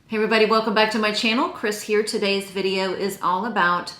Hey everybody, welcome back to my channel. Chris here. Today's video is all about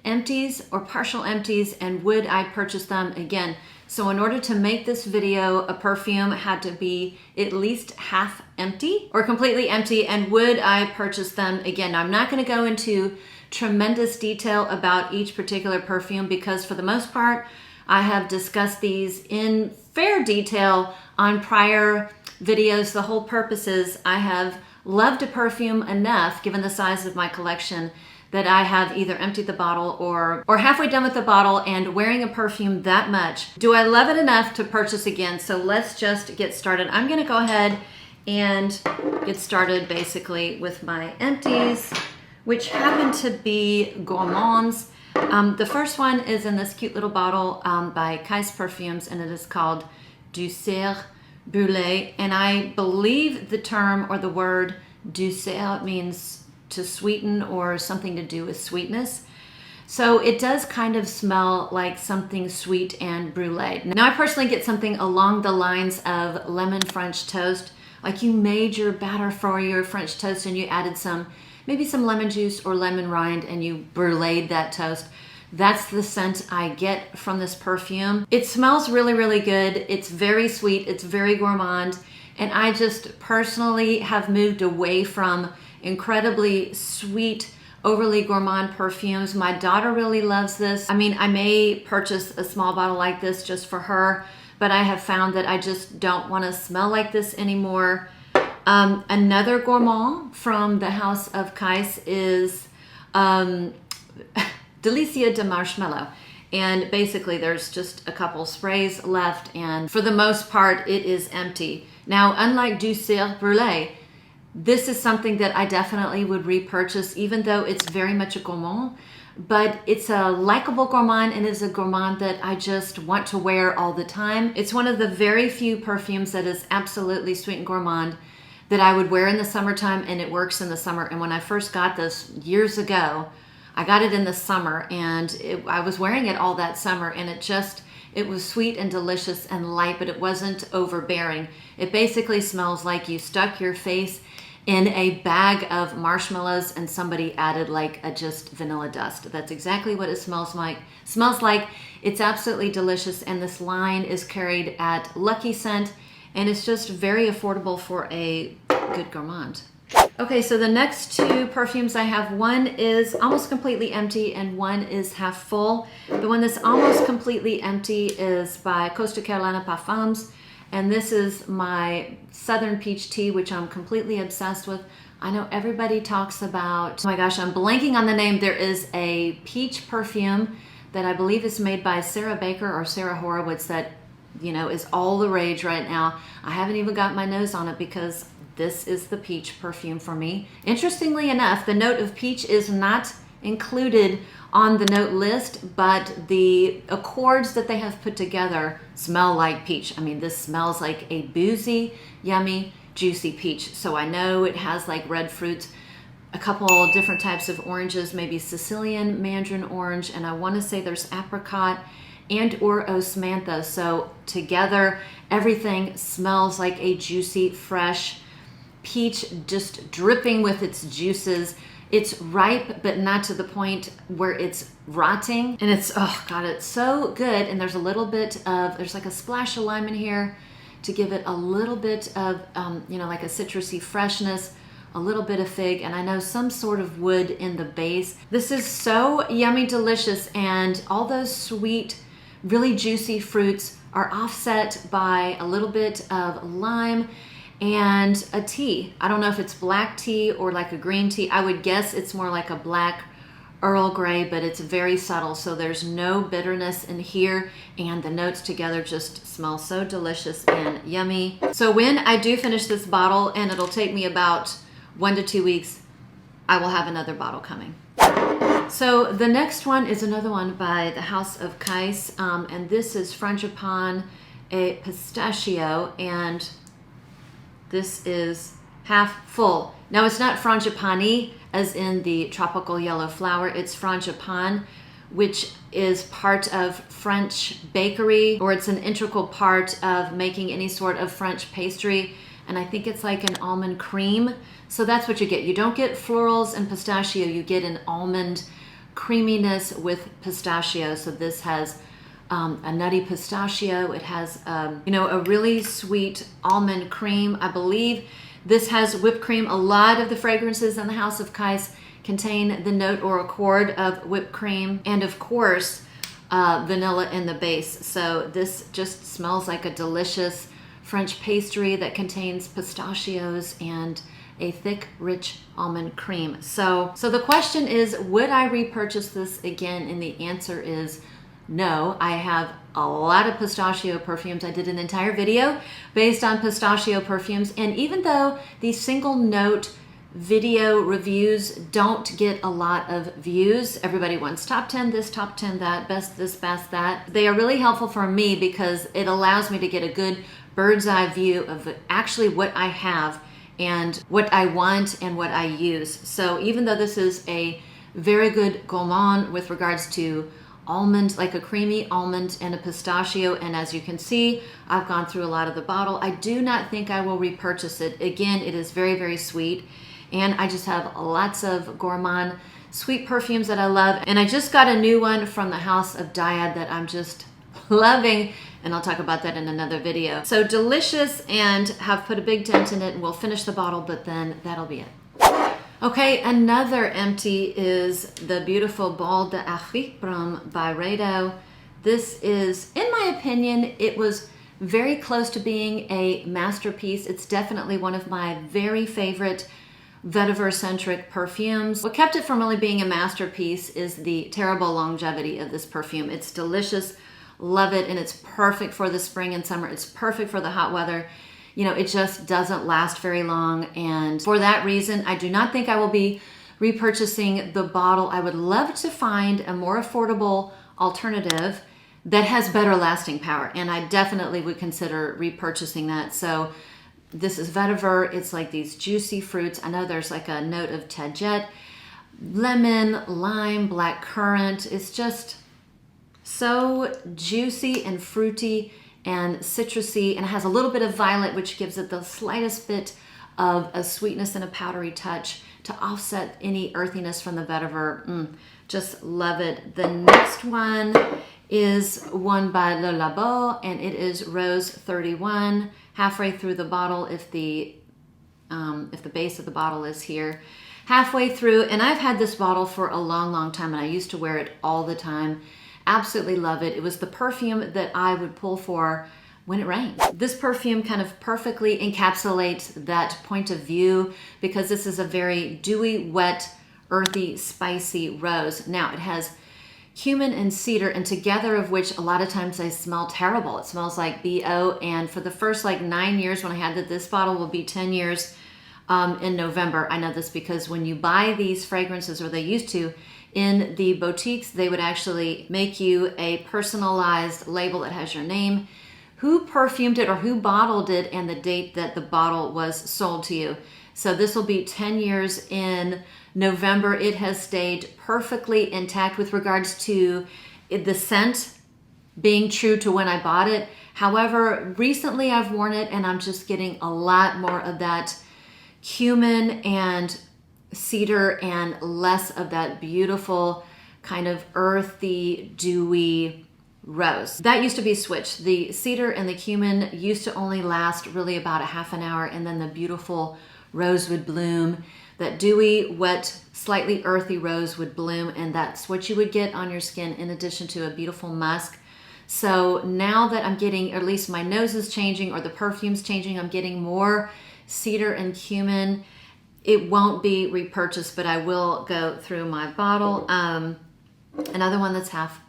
empties or partial empties and would I purchase them again. So in order to make this video, a perfume had to be at least half empty or completely empty, and would I purchase them again. Now, I'm not going to go into tremendous detail about each particular perfume because for the most part, I have discussed these in fair detail on prior videos. The whole purpose is I have loved a perfume enough, given the size of my collection, that I have either emptied the bottle or halfway done with the bottle. And wearing a perfume that much, do I love it enough to purchase again? So let's just get started. I'm going to go ahead and get started basically with my empties, which happen to be gourmands. The first one is in this cute little bottle by Perfumes, and it is called Doucer Brûlée, and I believe the term or the word douceur means to sweeten or something to do with sweetness. So it does kind of smell like something sweet and brulee. Now I personally get something along the lines of lemon French toast, like you made your batter for your French toast and you added maybe some lemon juice or lemon rind and you bruleed that toast. That's the scent I get from this perfume. It smells really, really good. It's very sweet. It's very gourmand. And I just personally have moved away from incredibly sweet, overly gourmand perfumes. My daughter really loves this. I mean, I may purchase a small bottle like this just for her, but I have found that I just don't want to smell like this anymore. Another gourmand from the house of Kais is Delizia di Marshmallow, and basically there's just a couple sprays left, and for the most part it is empty. Now, unlike Doucer Brûlée, this is something that I definitely would repurchase, even though it's very much a gourmand, but it's a likable gourmand and is a gourmand that I just want to wear all the time. It's one of the very few perfumes that is absolutely sweet and gourmand that I would wear in the summertime, and it works in the summer. And when I first got this years ago, I got it in the summer, and I was wearing it all that summer, and it was sweet and delicious and light, but it wasn't overbearing. It basically smells like you stuck your face in a bag of marshmallows and somebody added like just vanilla dust. That's exactly what it smells like. It's absolutely delicious, and this line is carried at Lucky Scent, and it's just very affordable for a good gourmand. Okay, so the next two perfumes I have, one is almost completely empty and one is half full. The one that's almost completely empty is by Costa Carolina Parfums, and this is my Southern Peach Tea, which I'm completely obsessed with. I know everybody talks about, oh my gosh, I'm blanking on the name. There is a peach perfume that I believe is made by Sarah Baker or Sarah Horowitz that, you know, is all the rage right now. I haven't even got my nose on it because this is the peach perfume for me. Interestingly enough, the note of peach is not included on the note list, but the accords that they have put together smell like peach. I mean, this smells like a boozy, yummy, juicy peach. So I know it has like red fruits, a couple different types of oranges, maybe Sicilian mandarin orange, and I want to say there's apricot and or osmantha. So together, everything smells like a juicy, fresh peach, just dripping with its juices. It's ripe, but not to the point where it's rotting. And it's, oh God, it's so good. And there's a little bit of, there's like a splash of lime in here to give it a little bit of, you know, like a citrusy freshness, a little bit of fig, and I know some sort of wood in the base. This is so yummy, delicious, and all those sweet, really juicy fruits are offset by a little bit of lime and a tea. I don't know if it's black tea or like a green tea. I would guess it's more like a black Earl Grey, but it's very subtle, so there's no bitterness in here, and the notes together just smell so delicious and yummy. So when I do finish this bottle, and it'll take me about 1 to 2 weeks, I will have another bottle coming. So the next one is another one by the House of Kais, and this is Frangipane al Pistacchio, and this is half full. Now, it's not frangipani as in the tropical yellow flower. It's frangipane, which is part of French bakery, or it's an integral part of making any sort of French pastry. And I think it's like an almond cream. So that's what you get. You don't get florals and pistachio, you get an almond creaminess with pistachio. So this has a nutty pistachio. It has, you know, a really sweet almond cream. I believe this has whipped cream. A lot of the fragrances in the House of Kais contain the note or accord of whipped cream, and of course, vanilla in the base. So this just smells like a delicious French pastry that contains pistachios and a thick, rich almond cream. So the question is, would I repurchase this again? And the answer is no. I have a lot of pistachio perfumes. I did an entire video based on pistachio perfumes. And even though these single note video reviews don't get a lot of views, everybody wants top 10 this, top 10 that, best this, best that. They are really helpful for me because it allows me to get a good bird's eye view of actually what I have and what I want and what I use. So even though this is a very good gourmand with regards to almond, like a creamy almond and a pistachio, and as you can see, I've gone through a lot of the bottle, I do not think I will repurchase it. Again, it is very, very sweet, and I just have lots of gourmand sweet perfumes that I love. And I just got a new one from the House of Dyad that I'm just loving, and I'll talk about that in another video. So delicious, and have put a big dent in it, and we'll finish the bottle, but then that'll be it. Okay, another empty is the beautiful Bal d'Afrique from Byredo. This is, in my opinion, it was very close to being a masterpiece. It's definitely one of my very favorite vetiver-centric perfumes. What kept it from really being a masterpiece is the terrible longevity of this perfume. It's delicious, love it, and it's perfect for the spring and summer. It's perfect for the hot weather. You know, it just doesn't last very long, and for that reason, I do not think I will be repurchasing the bottle. I would love to find a more affordable alternative that has better lasting power, and I definitely would consider repurchasing that. So this is vetiver. It's like these juicy fruits. I know there's like a note of tagette, lemon, lime, black currant. It's just so juicy and fruity and citrusy, and it has a little bit of violet, which gives it the slightest bit of a sweetness and a powdery touch to offset any earthiness from the vetiver. Just love it. The next one is one by Le Labo, and it is Rose 31. Halfway through the bottle, if the base of the bottle is here. Halfway through, and I've had this bottle for a long, long time, and I used to wear it all the time. Absolutely love it. It was the perfume that I would pull for when it rains. This perfume kind of perfectly encapsulates that point of view because this is a very dewy, wet, earthy, spicy rose. Now it has cumin and cedar, and together of which a lot of times they smell terrible. It smells like BO, and for the first like 9 years when I had that, this bottle will be 10 years in November. I know this because when you buy these fragrances, or they used to, in the boutiques, they would actually make you a personalized label that has your name, who perfumed it or who bottled it, and the date that the bottle was sold to you. So this will be 10 years in November. It has stayed perfectly intact with regards to the scent being true to when I bought it. However, recently I've worn it and I'm just getting a lot more of that cumin and cedar and less of that beautiful kind of earthy, dewy rose. That used to be switched. The cedar and the cumin used to only last really about a half an hour, and then the beautiful rose would bloom. That dewy, wet, slightly earthy rose would bloom, and that's what you would get on your skin in addition to a beautiful musk. So now that I'm getting, or at least my nose is changing or the perfume's changing, I'm getting more cedar and cumin. It won't be repurchased, but I will go through my bottle. Another one that's half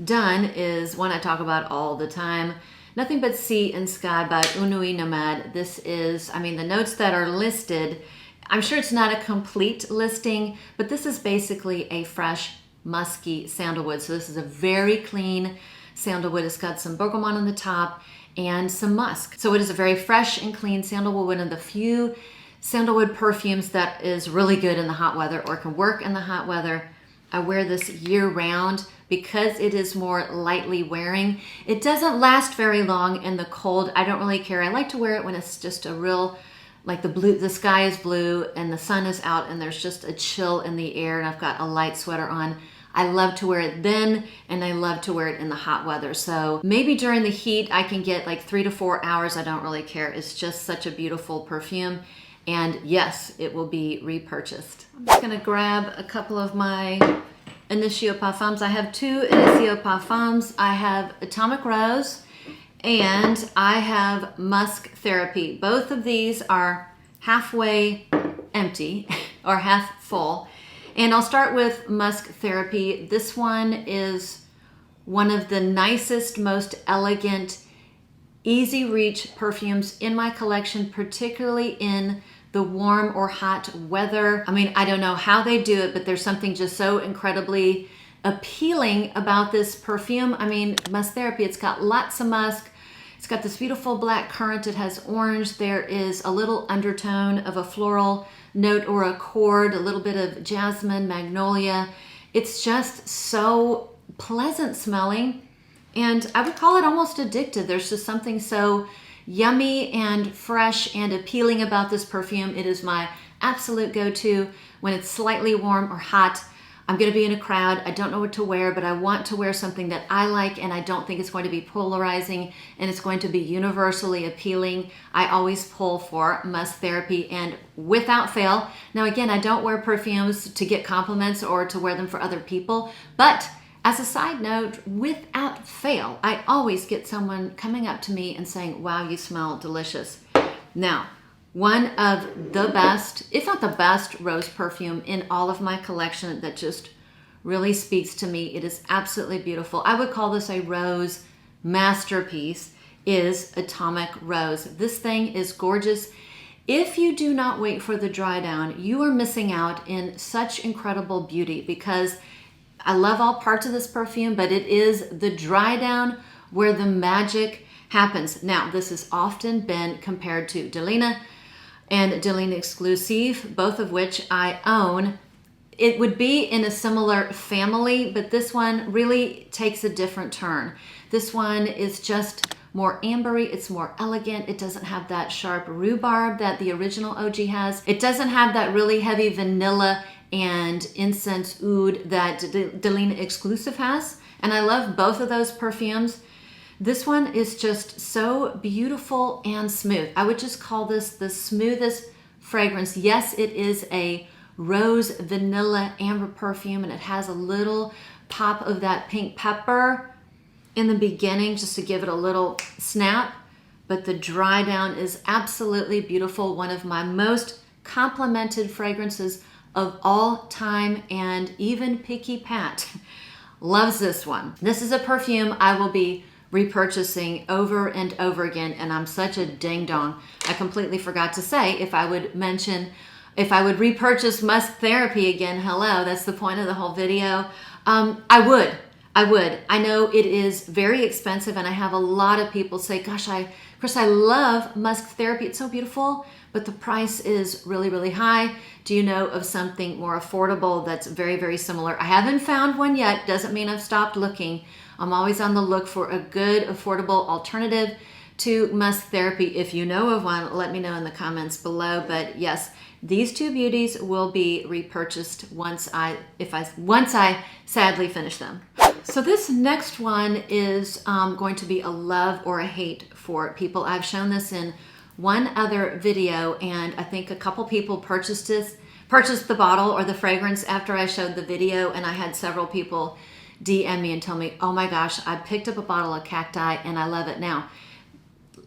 done is one I talk about all the time. Nothing But Sea and Sky by Une Nuit Nomade. This is, I mean, the notes that are listed, I'm sure it's not a complete listing, but this is basically a fresh, musky sandalwood. So this is a very clean sandalwood. It's got some bergamot on the top and some musk. So it is a very fresh and clean sandalwood, one of the few sandalwood perfumes that is really good in the hot weather or can work in the hot weather. I wear this year round because it is more lightly wearing. It doesn't last very long in the cold. I don't really care. I like to wear it when it's just a real like the sky is blue and the sun is out and there's just a chill in the air and I've got a light sweater on. I love to wear it then, and I love to wear it in the hot weather. So maybe during the heat, I can get like 3 to 4 hours. I don't really care. It's just such a beautiful perfume. And yes, it will be repurchased. I'm just gonna grab a couple of my Initio Parfums. I have 2 Initio Parfums. I have Atomic Rose and I have Musk Therapy. Both of these are halfway empty or half full. And I'll start with Musk Therapy. This one is one of the nicest, most elegant, easy reach perfumes in my collection, particularly in the warm or hot weather. I mean, I don't know how they do it, but there's something just so incredibly appealing about this perfume. I mean, Musk Therapy, it's got lots of musk. It's got this beautiful black currant. It has orange. There is a little undertone of a floral note or accord, a little bit of jasmine, magnolia. It's just so pleasant smelling, and I would call it almost addictive. There's just something so yummy and fresh and appealing about this perfume. It is my absolute go-to when it's slightly warm or hot. I'm gonna be in a crowd, I don't know what to wear, but I want to wear something that I like, and I don't think it's going to be polarizing, and it's going to be universally appealing. I always pull for Musk Therapy, and without fail. Now again, I don't wear perfumes to get compliments or to wear them for other people, but as a side note, without fail, I always get someone coming up to me and saying, wow, you smell delicious. Now, one of the best, if not the best, rose perfume in all of my collection that just really speaks to me. It is absolutely beautiful. I would call this a rose masterpiece, is Atomic Rose. This thing is gorgeous. If you do not wait for the dry down, you are missing out in such incredible beauty, because I love all parts of this perfume, but it is the dry down where the magic happens. Now, this has often been compared to Delina and Delina Exclusive, both of which I own. It would be in a similar family, but this one really takes a different turn. This one is just more ambery, it's more elegant. It doesn't have that sharp rhubarb that the original OG has. It doesn't have that really heavy vanilla and incense oud that Delina Exclusive has. And I love both of those perfumes. This one is just so beautiful and smooth. I would just call this the smoothest fragrance. Yes, it is a rose vanilla amber perfume, and it has a little pop of that pink pepper in the beginning just to give it a little snap, but the dry down is absolutely beautiful. One of my most complimented fragrances of all time, and even Picky Pat loves this one. This is a perfume I will be repurchasing over and over again, and I'm such a ding dong. I completely forgot to say if I would repurchase Musk Therapy again. Hello, that's the point of the whole video. I would. I know it is very expensive, and I have a lot of people say, gosh, Chris, I love Musk Therapy. It's so beautiful, but the price is really, really high. Do you know of something more affordable that's very, very similar? I haven't found one yet. Doesn't mean I've stopped looking. I'm always on the look for a good, affordable alternative to Musk Therapy. If you know of one, let me know in the comments below. But yes, these two beauties will be repurchased once I sadly finish them. So this next one is going to be a love or a hate for people. I've shown this in one other video, and I think a couple people purchased the bottle or the fragrance after I showed the video, and I had several people DM me and tell me, oh my gosh, I picked up a bottle of cacti and I love it now.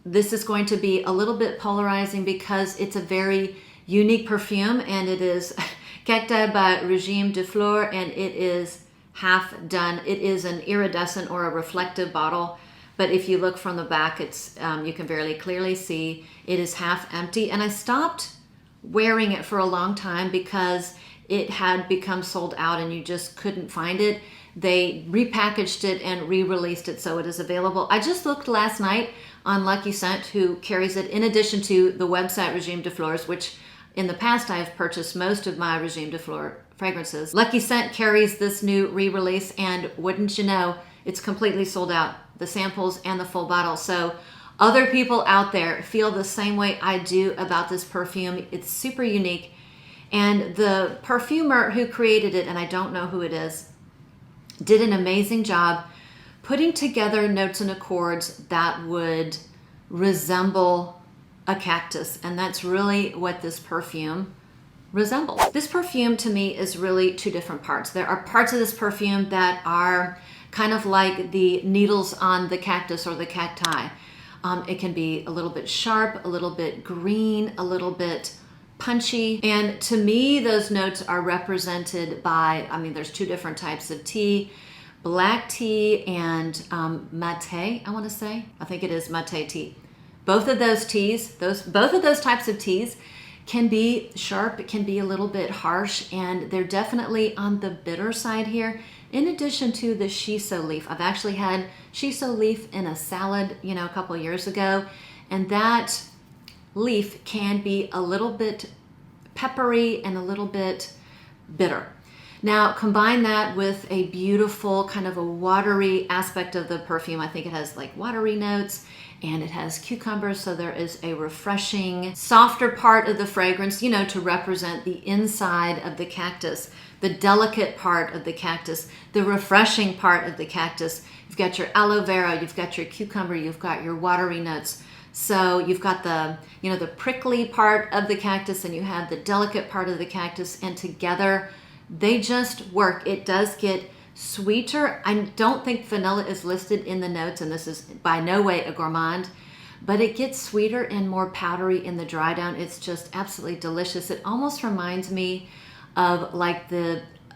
This is going to be a little bit polarizing because it's a very unique perfume, and it is Cacti by Régime de Fleur, and it is half done. It is an iridescent or a reflective bottle, but if you look from the back, it's you can very clearly see it is half empty. And I stopped wearing it for a long time because it had become sold out and you just couldn't find it. They repackaged it and re-released it, so it is available. I just looked last night on Lucky Scent, who carries it in addition to the website Régime de Fleurs, which in the past I have purchased most of my Régime de Fleur fragrances. Lucky Scent carries this new re-release, and wouldn't you know, it's completely sold out, the samples and the full bottle. So other people out there feel the same way I do about this perfume. It's super unique. And the perfumer who created it, and I don't know who it is, did an amazing job putting together notes and accords that would resemble a cactus. And that's really what this perfume resembles. This perfume to me is really two different parts. There are parts of this perfume that are kind of like the needles on the cactus or the cacti. It can be a little bit sharp, a little bit green, a little bit punchy. And to me, those notes are represented by, I mean, there's two different types of tea, black tea and mate, I want to say. I think it is mate tea. Both of those teas, both of those types of teas can be sharp, it can be a little bit harsh, and they're definitely on the bitter side here, in addition to the shiso leaf. I've actually had shiso leaf in a salad, you know, a couple of years ago, and that leaf can be a little bit peppery and a little bit bitter. Now combine that with a beautiful kind of a watery aspect of the perfume. I think it has like watery notes and it has cucumbers, so there is a refreshing, softer part of the fragrance, you know, to represent the inside of the cactus, the delicate part of the cactus, the refreshing part of the cactus. You've got your aloe vera, you've got your cucumber, you've got your watery notes. So you've got the, you know, the prickly part of the cactus and you have the delicate part of the cactus, and together they just work. It does get sweeter. I don't think vanilla is listed in the notes, and this is by no way a gourmand, but it gets sweeter and more powdery in the dry down. It's just absolutely delicious. It almost reminds me of like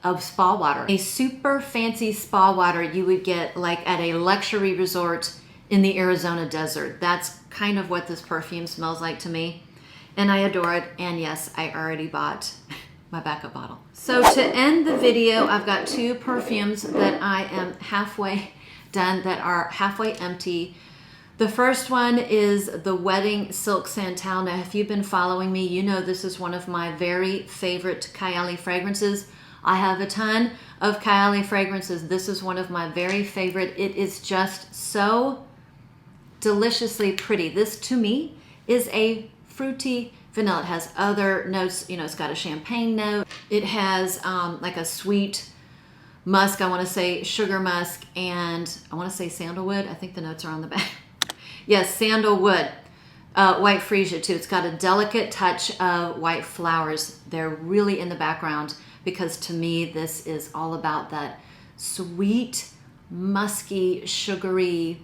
of spa water, a super fancy spa water you would get like at a luxury resort in the Arizona desert. That's kind of what this perfume smells like to me, and I adore it. And yes, I already bought my backup bottle. So to end the video, I've got two perfumes that I am halfway done, that are halfway empty. The first one is the Wedding Silk Santal. Now, if you've been following me, you know this is one of my very favorite Kayali fragrances. I have a ton of Kayali fragrances. This is one of my very favorite. It is just so deliciously pretty. This to me is a fruity vanilla. It has other notes, you know, it's got a champagne note. It has like a sweet musk, I want to say sugar musk, and I want to say sandalwood. I think the notes are on the back. Yes, sandalwood. White freesia too. It's got a delicate touch of white flowers. They're really in the background because to me this is all about that sweet, musky, sugary,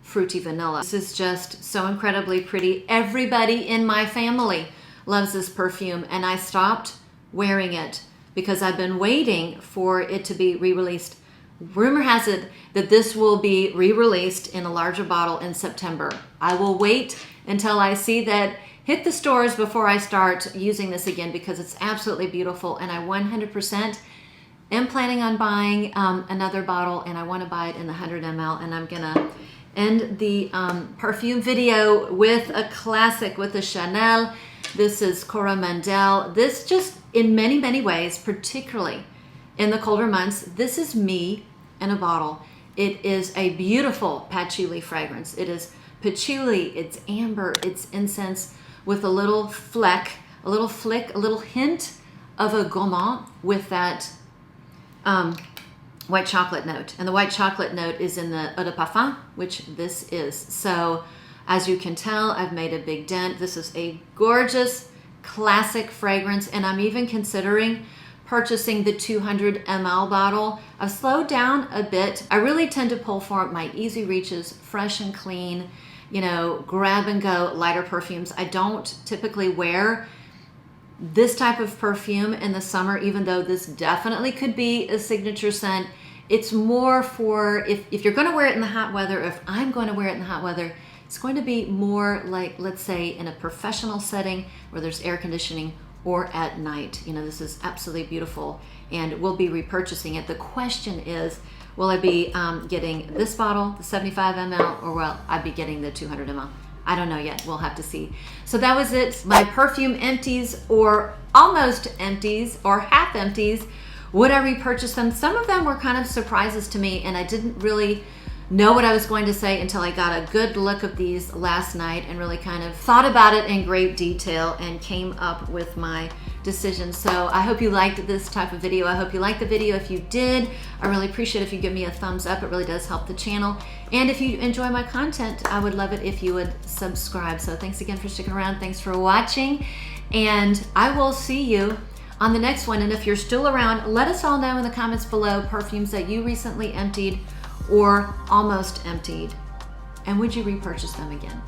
fruity vanilla. This is just so incredibly pretty. Everybody in my family loves this perfume, and I stopped wearing it because I've been waiting for it to be re-released. Rumor has it that this will be re-released in a larger bottle in September. I will wait until I see that hit the stores before I start using this again, because it's absolutely beautiful, and I 100% am planning on buying another bottle, and I want to buy it in the 100 ml, and I'm gonna end the perfume video with a classic, with a Chanel. This is Coromandel. This just, in many, many ways, particularly in the colder months, this is me in a bottle. It is a beautiful patchouli fragrance. It is patchouli, it's amber, it's incense with a little fleck, a little flick, a little hint of a gourmand with that white chocolate note. And the white chocolate note is in the eau de parfum, which this is. So as you can tell, I've made a big dent. This is a gorgeous classic fragrance, and I'm even considering purchasing the 200 ml bottle. I've slowed down a bit. I really tend to pull for my easy reaches, fresh and clean, you know, grab and go lighter perfumes. I don't typically wear this type of perfume in the summer, even though this definitely could be a signature scent. It's more for if you're going to wear it in the hot weather, if I'm going to wear it in the hot weather, it's going to be more like, let's say, in a professional setting where there's air conditioning, or at night. You know, this is absolutely beautiful, and we'll be repurchasing it. The question is, will I be getting this bottle, the 75 ml, or will I be getting the 200 ml? I don't know yet. We'll have to see. So that was it. My perfume empties, or almost empties, or half empties. Would I repurchase them? Some of them were kind of surprises to me, and I didn't really know what I was going to say until I got a good look of these last night and really kind of thought about it in great detail and came up with my decision. So I hope you liked this type of video. I hope you liked the video. If you did, I really appreciate it if you give me a thumbs up. It really does help the channel. And if you enjoy my content, I would love it if you would subscribe. So thanks again for sticking around. Thanks for watching. And I will see you on the next one. And if you're still around, let us all know in the comments below perfumes that you recently emptied or almost emptied. And would you repurchase them again?